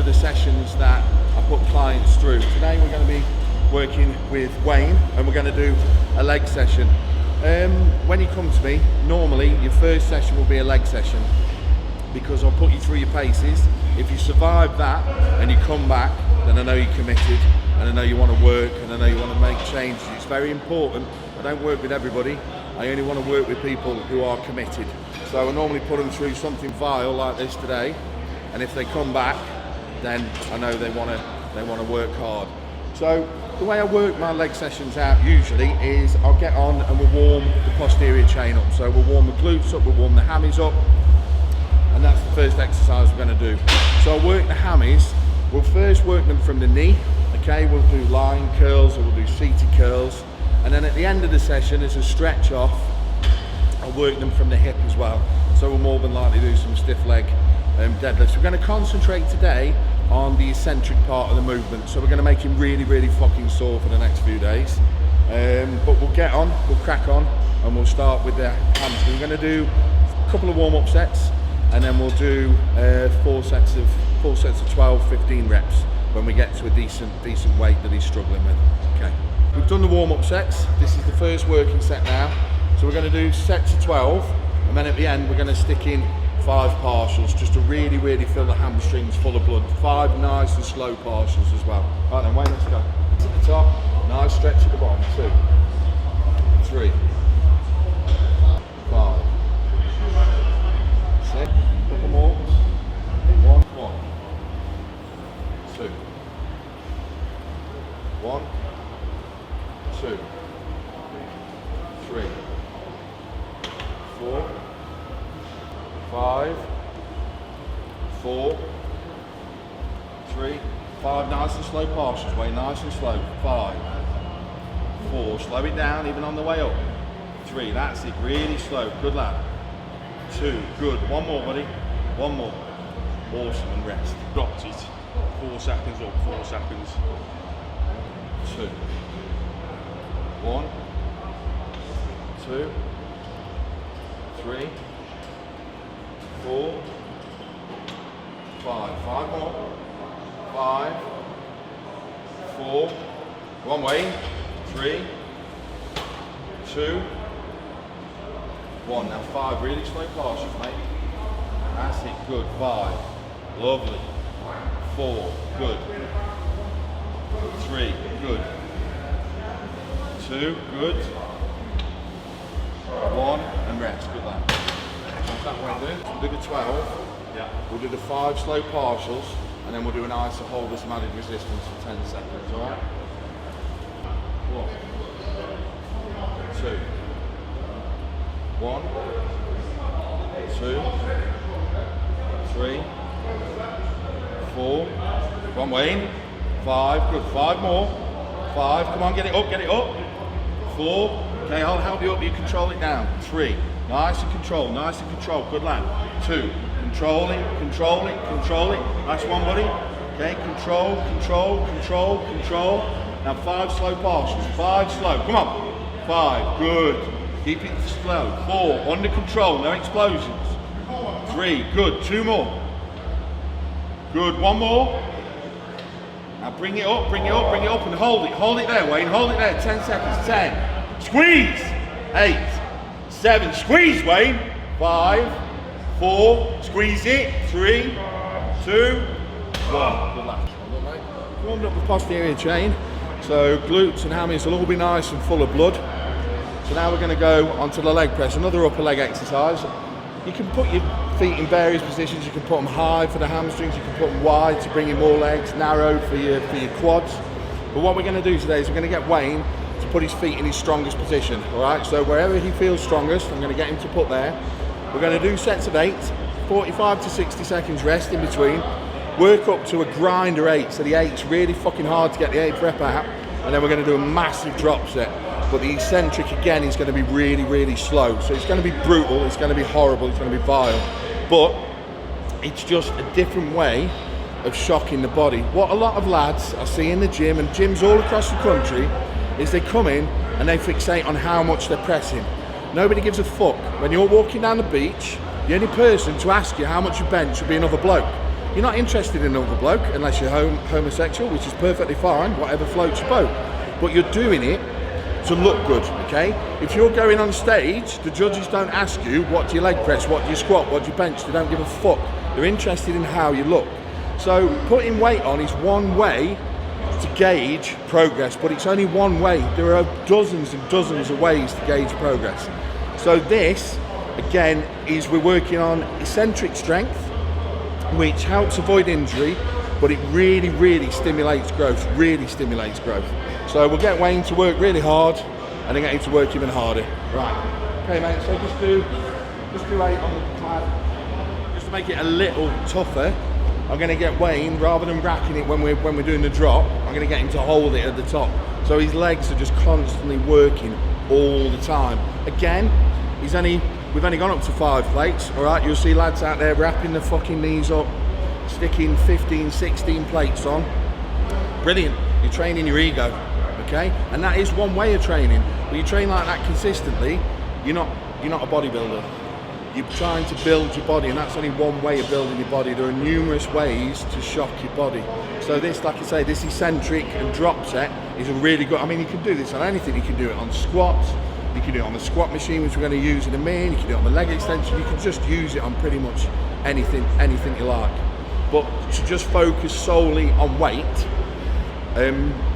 of the sessions that I put clients through. Today we're going to be working with Wayne and we're going to do a leg session. When you come to me, normally your first session will be a leg session because I'll put you through your paces. If you survive that and you come back, then I know you're committed and I know you want to work and I know you want to make changes. It's very important. I don't work with everybody. I only want to work with people who are committed. So I normally put them through something vile like this today, and if they come back, then I know they want to work hard. So the way I work my leg sessions out usually is I'll get on and we'll warm the posterior chain up. So we'll warm the glutes up, we'll warm the hammies up, and that's the first exercise we're going to do. So I'll work the hammies. We'll first work them from the knee. Okay, we'll do lying curls or we'll do seated curls, and then at the end of the session, as a stretch off, I'll work them from the hip as well. So we'll more than likely do some stiff leg deadlifts. We're going to concentrate today on the eccentric part of the movement. So we're going to make him really, really fucking sore for the next few days. But we'll get on, we'll crack on, and we'll start with the hamstring. We're going to do a couple of warm-up sets, and then we'll do 4 sets of 12, 15 reps when we get to a decent weight that he's struggling with. Okay. We've done the warm-up sets. This is the first working set now. So we're going to do sets of 12, and then at the end we're going to stick in 5 partials just to really, really fill the hamstrings full of blood. 5 nice and slow partials as well. Right then, Wayne, let's go. At the top, nice stretch at the bottom. 2, 3, 5, 6, couple more. 1, 2, 1, 2, 3, 4, 5, 4, 3, 5, nice and slow partials, Wayne, nice and slow. 5, 4, slow it down even on the way up. 3, that's it, really slow, good lad. 2, good, 1 more buddy, 1 more. Awesome, and rest. Dropped it. 4 seconds up, 4 seconds. 2, 1, 2, 3, 4, 5. 5 more. 5, 4. 1 Wayne. 3, 2, 1. Now 5 really slow partials, mate. That's it. Good. 5. Lovely. 4. Good. 3. Good. 2. Good. 1 and rest. Good lad. What's that one do? We'll do the 12. Yeah. We'll do the 5 slow partials, and then we'll do an iso hold with some added resistance for 10 seconds. All right. 1, 2, 1, 2, 3, 4. 1 Wayne. 5. Good. 5 more. 5. Come on, get it up. Get it up. 4. Okay, I'll help you up. You control it down. 3. Nice and control. Nice and control. Good lad. 2. Control it. Control it. Control it. Nice one, buddy. Okay. Control. Control. Control. Control. Now 5 slow partials. 5 slow. Come on. 5. Good. Keep it slow. 4. Under control. No explosions. 3. Good. 2 more. Good. 1 more. Now bring it up. Bring it up. Bring it up and hold it. Hold it there, Wayne. Hold it there. 10 seconds. 10. Squeeze. 8. 7. Squeeze, Wayne. 5. 4. Squeeze it. 3, 2, 1. Good luck. Warmed up the posterior chain. So glutes and hammies will all be nice and full of blood. So now we're going to go onto the leg press, another upper leg exercise. You can put your feet in various positions. You can put them high for the hamstrings. You can put them wide to bring in more legs, narrow for your quads. But what we're going to do today is we're going to get Wayne to put his feet in his strongest position. All right. So wherever he feels strongest, I'm going to get him to put there. We're going to do sets of 8, 45 to 60 seconds rest in between. Work up to a grinder 8. So the 8's really fucking hard to get the 8th rep out, and then we're going to do a massive drop set. But the eccentric again is going to be really, really slow. So it's going to be brutal, it's going to be horrible, it's going to be vile. But it's just a different way of shocking the body. What a lot of lads I see in the gym, and gyms all across the country, is they come in and they fixate on how much they're pressing. Nobody gives a fuck. When you're walking down the beach, the only person to ask you how much you bench should be another bloke. You're not interested in another bloke unless you're homosexual, which is perfectly fine, whatever floats your boat. But you're doing it to look good, okay? If you're going on stage, the judges don't ask you, what do you leg press, what do you squat, what do you bench? They don't give a fuck. They're interested in how you look. So putting weight on is one way to gauge progress, but it's only one way. There are dozens and dozens of ways to gauge progress. So this, again, is we're working on eccentric strength, which helps avoid injury, but it really, really stimulates growth, So we'll get Wayne to work really hard, and then get him to work even harder. Right, okay mate, so just do 8 on the pad. Just to make it a little tougher, I'm gonna get Wayne, rather than racking it when we're doing the drop, I'm gonna get him to hold it at the top. So his legs are just constantly working all the time. Again, we've only gone up to 5 plates, all right? You'll see lads out there wrapping the fucking knees up, sticking 15, 16 plates on. Brilliant, you're training your ego, okay? And that is one way of training. When you train like that consistently, you're not a bodybuilder. You're trying to build your body, and that's only one way of building your body. There are numerous ways to shock your body. So this, like I say, this eccentric and drop set is a really good, I mean, you can do this on anything. You can do it on squats, you can do it on the squat machine, which we're going to use in a minute. You can do it on the leg extension. You can just use it on pretty much anything you like. But to just focus solely on weight,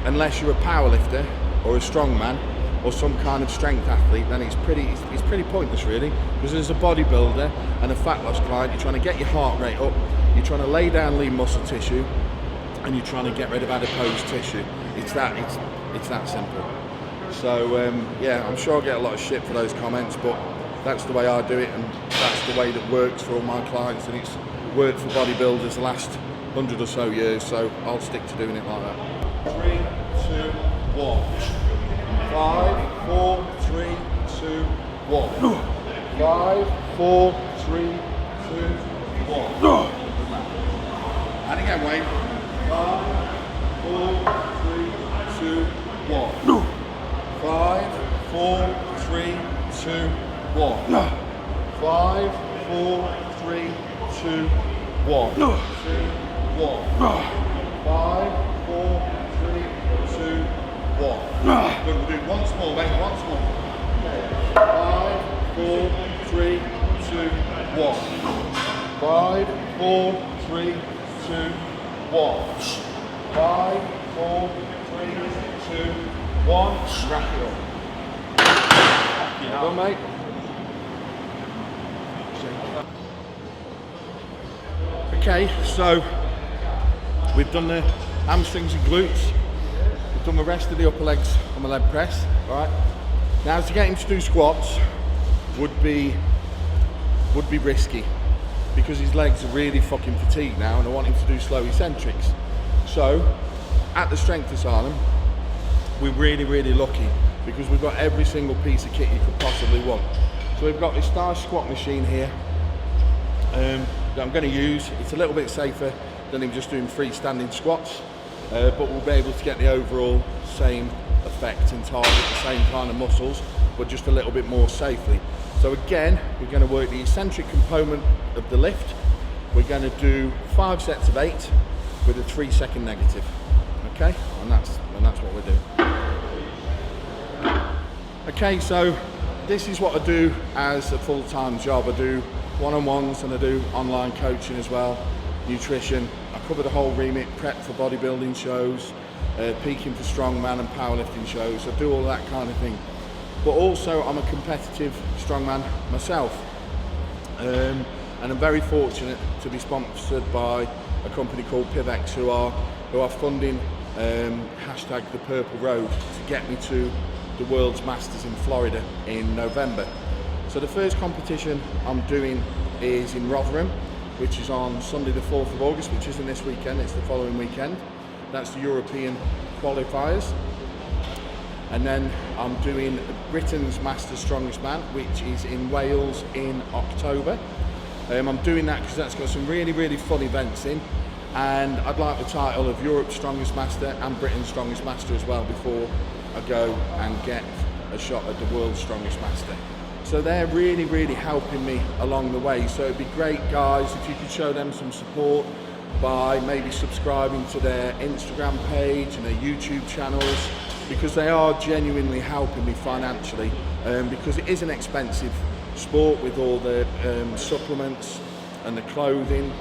unless you're a powerlifter or a strongman or some kind of strength athlete, then it's pretty pointless really, because as a bodybuilder and a fat loss client, you're trying to get your heart rate up, you're trying to lay down lean muscle tissue, and you're trying to get rid of adipose tissue. It's that simple. So yeah, I'm sure I'll get a lot of shit for those comments, but that's the way I do it, and that's the way that works for all my clients, and it's worked for bodybuilders the last 100 or so years, so I'll stick to doing it like that. 3, 2, 1. 5, 4, 3, 2, 1. 5, 4, 3, 2, 1. And again, Wayne. 5, 4, 3, 2, 1. 5, 4, 3, 2, 1. 5, 4, 3, 2, 1. 2, 1. 5, 4, 3, 2, 1. Good, we'll do it once more, mate, once more. 5, 4, 3, 2, 1. 5, 4, 3, 2, 1. 5, 4, 3, 2, 1. Wrap it up. Well done, mate. Okay, so we've done the hamstrings and glutes. We've done the rest of the upper legs on the leg press. All right. Now to get him to do squats would be risky, because his legs are really fucking fatigued now, and I want him to do slow eccentrics. So at the Strength Asylum, we're really lucky, because we've got every single piece of kit you could possibly want. So we've got this star squat machine here that I'm going to use. It's a little bit safer than him just doing freestanding squats, but we'll be able to get the overall same effect and target the same kind of muscles, but just a little bit more safely. So again, we're going to work the eccentric component of the lift. We're going to do 5 sets of 8 with a 3-second negative. Okay, and that's what we're doing. Okay, so this is what I do as a full-time job. I do one-on-ones and I do online coaching as well, nutrition. I cover the whole remit, prep for bodybuilding shows, peaking for strongman and powerlifting shows. I do all that kind of thing. But also I'm a competitive strongman myself. And I'm very fortunate to be sponsored by a company called PIVX who are funding hashtag the Purple Road to get me to the World's Masters in Florida in November. So the first competition I'm doing is in Rotherham, which is on Sunday the 4th of August, which isn't this weekend, it's the following weekend. That's the European qualifiers. And then I'm doing Britain's Masters Strongest Man, which is in Wales in October. I'm doing that because that's got some really fun events in, and I'd like the title of Europe's Strongest Master and Britain's Strongest Master as well before I go and get a shot at the World's Strongest Master. So they're really helping me along the way. So it'd be great, guys, if you could show them some support. by maybe subscribing to their Instagram page and their YouTube channels, because they are genuinely helping me financially, because it is an expensive sport with all the supplements and the clothing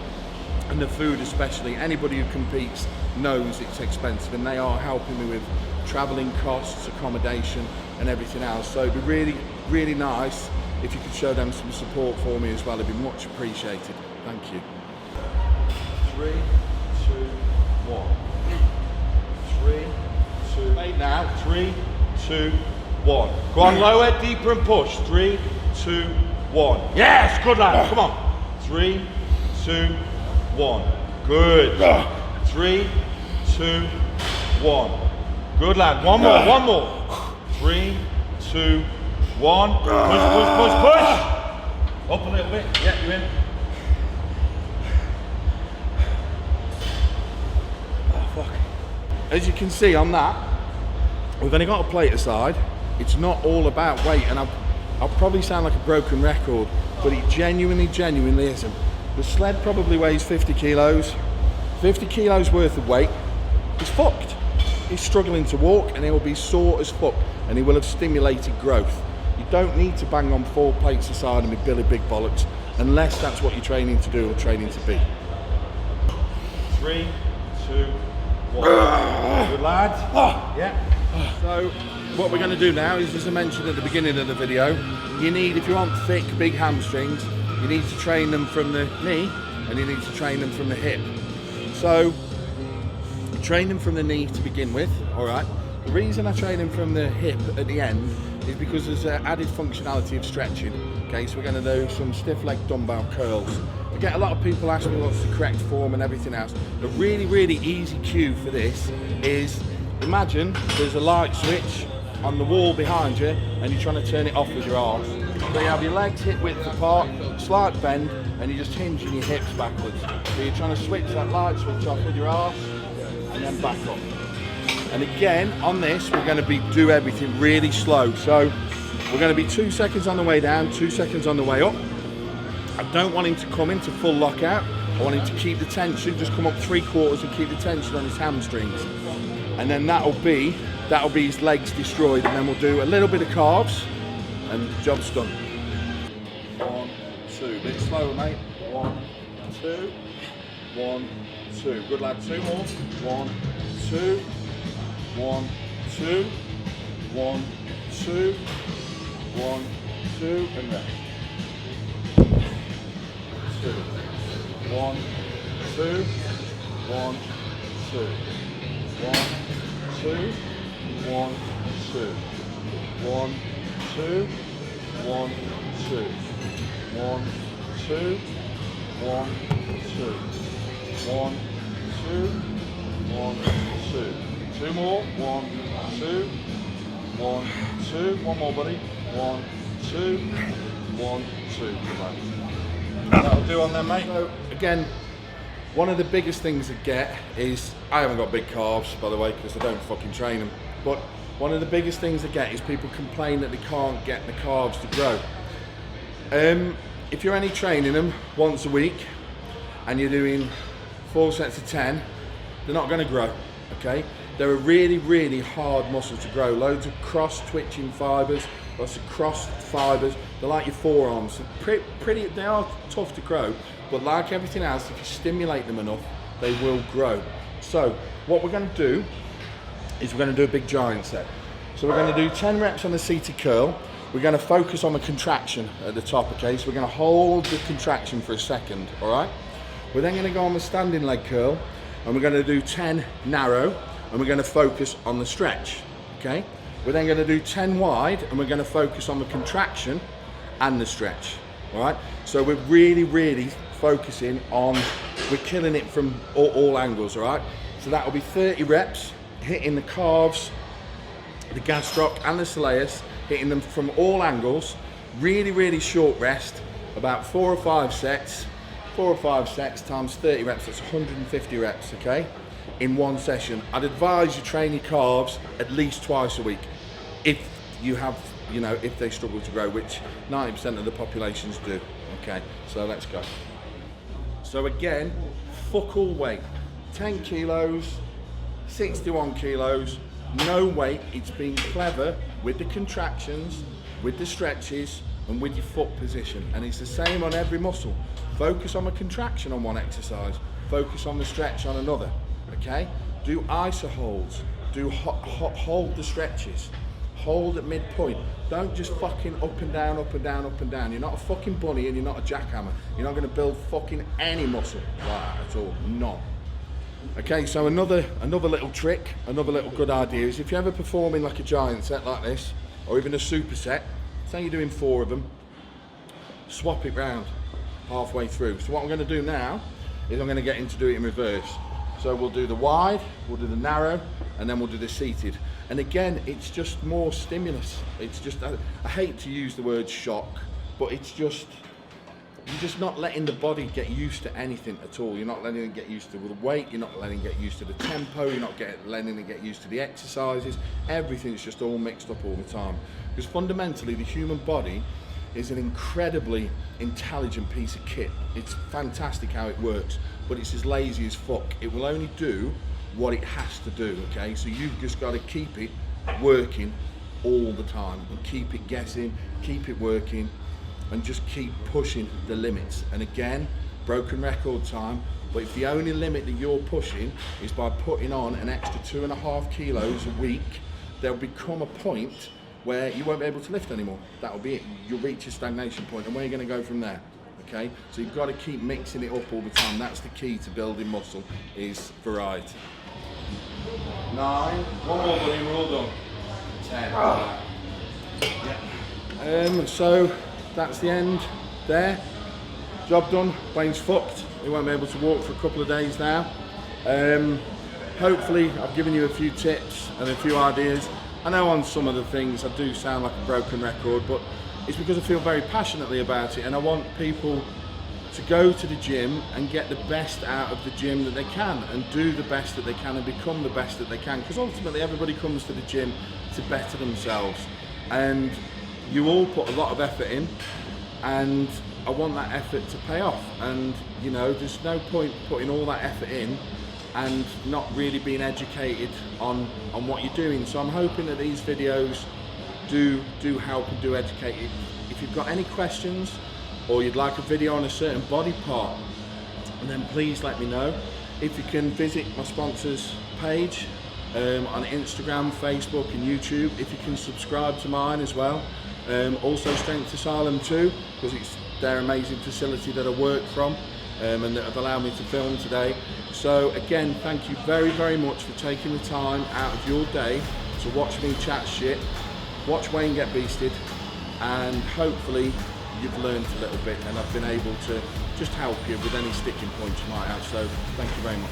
and the food especially. Anybody who competes knows it's expensive, and they are helping me with travelling costs, accommodation and everything else. So it'd be really, really nice if you could show them some support for me as well. It'd be much appreciated. Thank you. 3, 2, 1. 3, 2. Wait now. 3, 2, 1. Go on, lower, deeper and push. 3, 2, 1. Yes, good lad. Come on. 3, 2, 1. Good. 3, 2, 1. Good lad. One more. One more. 3, 2, 1. Push, push, push, push. Up a little bit. Yeah, you're in. As you can see on that, we've only got a plate aside. It's not all about weight, and I'll probably sound like a broken record, but it genuinely isn't. The sled probably weighs 50 kilos. 50 kilos worth of weight. He's fucked. He's struggling to walk, and he will be sore as fuck, and he will have stimulated growth. You don't need to bang on 4 plates aside and be Billy Big Bollocks, unless that's what you're training to do or training to be. 3, 2, 1. Good lad. Yeah. So what we're going to do now is, as I mentioned at the beginning of the video, you need, if you want thick, big hamstrings, you need to train them from the knee and you need to train them from the hip. So train them from the knee to begin with. All right. The reason I train them from the hip at the end is because there's an added functionality of stretching. Okay, so we're going to do some stiff leg dumbbell curls. I get a lot of people ask me what's the correct form and everything else. A really, really easy cue for this is, imagine there's a light switch on the wall behind you and you're trying to turn it off with your arse. So you have your legs hip width apart, slight bend, and you're just hinging your hips backwards. So you're trying to switch that light switch off with your arse and then back up. And again, on this, we're going to do everything really slow. So we're going to be 2 seconds on the way down, 2 seconds on the way up. I don't want him to come into full lockout. I want him to keep the tension, just come up 3/4 and keep the tension on his hamstrings. And then that'll be his legs destroyed. And then we'll do a little bit of calves and job's done. 1, 2, bit slower, mate. 1, 2, 1, 2. Good lad, 2 more. 1, 2, 1, 2, 1, 2, 1, 2, and rest. 2, 1, 2, 1, 2, 1, 2, 1, 2, 1, 2, 1, 2, 1, 2, 1, 2, 1, 2, 1, 2. 2 more. 1, 2, 1, 2. One more, buddy. 1, 2, 1, 2. That'll do on there, mate. So again, one of the biggest things I get is, I haven't got big calves, by the way, because I don't fucking train them. But one of the biggest things I get is people complain that they can't get the calves to grow. If you're only training them once a week and you're doing 4 sets of 10, they're not going to grow. Okay, they're a really, really hard muscle to grow. Loads of cross-twitching fibres, lots of crossed fibres. They're like your forearms. They are tough to grow, but like everything else, if you stimulate them enough, they will grow. So what we're going to do is we're going to do a big giant set. So we're going to do 10 reps on the seated curl. We're going to focus on the contraction at the top. Okay, so we're going to hold the contraction for a second. All right. We're then going to go on the standing leg curl, and we're going to do 10 narrow, and we're going to focus on the stretch. Okay. We're then going to do 10 wide, and we're going to focus on the contraction and the stretch. All right. So we're really, really focusing on, we're killing it from all angles. All right. So that will be 30 reps, hitting the calves, the gastroc and the soleus, hitting them from all angles. Really, really short rest, about 4 or 5 sets. 4 or 5 sets times 30 reps, that's 150 reps, okay, in one session. I'd advise you train your calves at least twice a week if you have, you know, if they struggle to grow, which 90% of the populations do. Okay, so let's go. So again, fuck all weight. 10 kilos, 61 kilos, no weight. It's being clever with the contractions, with the stretches, and with your foot position. And it's the same on every muscle. Focus on the contraction on one exercise, focus on the stretch on another, okay? Do iso holds, do hold the stretches, hold at midpoint. Don't just fucking up and down, up and down, up and down. You're not a fucking bunny and you're not a jackhammer. You're not gonna build fucking any muscle like that at all, none. Okay, so another little trick, another little good idea is if you're ever performing like a giant set like this, or even a superset, say you're doing 4 of them, swap it round halfway through. So what I'm going to do now is I'm going to get him to do it in reverse. So we'll do the wide, we'll do the narrow, and then we'll do the seated. And again, it's just more stimulus. It's just, I hate to use the word shock, but it's just, you're just not letting the body get used to anything at all. You're not letting it get used to the weight, you're not letting it get used to the tempo, you're not letting it get used to the exercises. Everything's just all mixed up all the time. Because fundamentally, the human body is an incredibly intelligent piece of kit. It's fantastic how it works, but it's as lazy as fuck. It will only do what it has to do, okay? So you've just got to keep it working all the time and keep it guessing, keep it working, and just keep pushing the limits. And again, broken record time, but if the only limit that you're pushing is by putting on an extra 2.5 kilos a week, there'll become a point where you won't be able to lift anymore. That'll be it. You'll reach a stagnation point, and where are you going to go from there? Okay, so you've got to keep mixing it up all the time. That's the key to building muscle, is variety. 9, one more buddy, we're all done. 10. Yeah. So that's the end there. Job done. Wayne's fucked. He won't be able to walk for a couple of days now. Hopefully I've given you a few tips and a few ideas. I know on some of the things I do sound like a broken record, but it's because I feel very passionately about it, and I want people to go to the gym and get the best out of the gym that they can, and do the best that they can and become the best that they can, because ultimately everybody comes to the gym to better themselves, and you all put a lot of effort in, and I want that effort to pay off. And you know, there's no point putting all that effort in and not really being educated on what you're doing. So I'm hoping that these videos do help and do educate you. If you've got any questions or you'd like a video on a certain body part, and then please let me know. If you can visit my sponsors page on Instagram, Facebook and YouTube. If you can subscribe to mine as well. Also Strength Asylum too, because it's their amazing facility that I work from, and that have allowed me to film today. So again, thank you very, very much for taking the time out of your day to watch me chat shit, watch Wayne get beasted, and hopefully you've learned a little bit and I've been able to just help you with any sticking points you might have. So thank you very much.